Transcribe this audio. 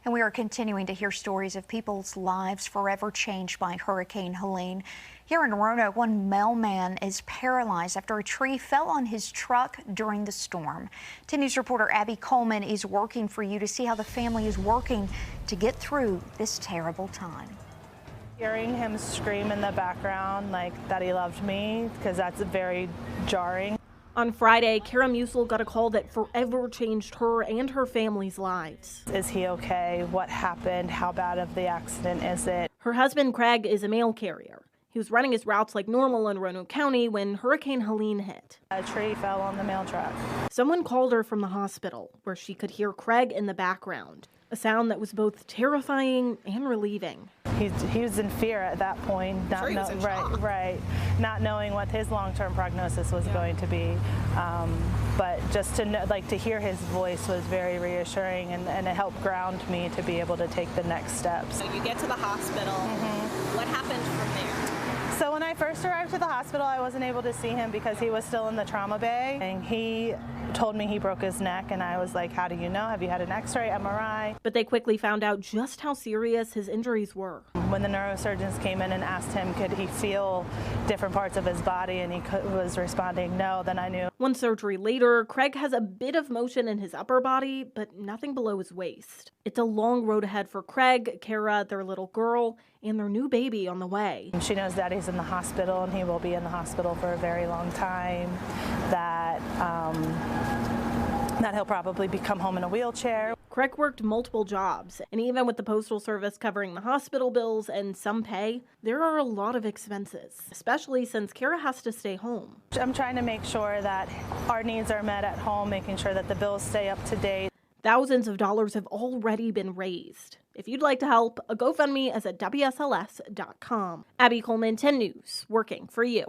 And we are continuing to hear stories of people's lives forever changed by Hurricane Helene. Here in Roanoke, one mailman is paralyzed after a tree fell on his truck during the storm. 10 News reporter Abby Coleman is working for you to see how the family is working to get through this terrible time. Hearing him scream in the background like that he loved me, because that's very jarring. On Friday, Kara Musil got a call that forever changed her and her family's lives. Is he okay? What happened? How bad of the accident is it? Her husband, Craig, is a mail carrier. He was running his routes like normal in Roanoke County when Hurricane Helene hit. A tree fell on the mail truck. Someone called her from the hospital, where she could hear Craig in the background, a sound that was both terrifying and relieving. He was in fear at that point, not knowing what his long-term prognosis was going to be. But just to know, to hear his voice was very reassuring, and it helped ground me to be able to take the next steps. So you get to the hospital. What happened from there? So when I first arrived to the hospital, I wasn't able to see him because he was still in the trauma bay. And he told me he broke his neck, and I was like, how do you know? Have you had an x-ray, MRI? But they quickly found out just how serious his injuries were. When the neurosurgeons came in and asked him, could he feel different parts of his body, and he was responding no, then I knew. One surgery later, Craig has a bit of motion in his upper body, but nothing below his waist. It's a long road ahead for Craig, Kara, their little girl, and their new baby on the way. She knows Daddy's in the hospital, and he will be in the hospital for a very long time, that he'll probably come home in a wheelchair. Craig worked multiple jobs, and even with the Postal Service covering the hospital bills and some pay, there are a lot of expenses, especially since Kara has to stay home. I'm trying to make sure that our needs are met at home, making sure that the bills stay up to date. Thousands of dollars have already been raised. If you'd like to help, a GoFundMe is at WSLS.com. Abby Coleman, 10 News, working for you.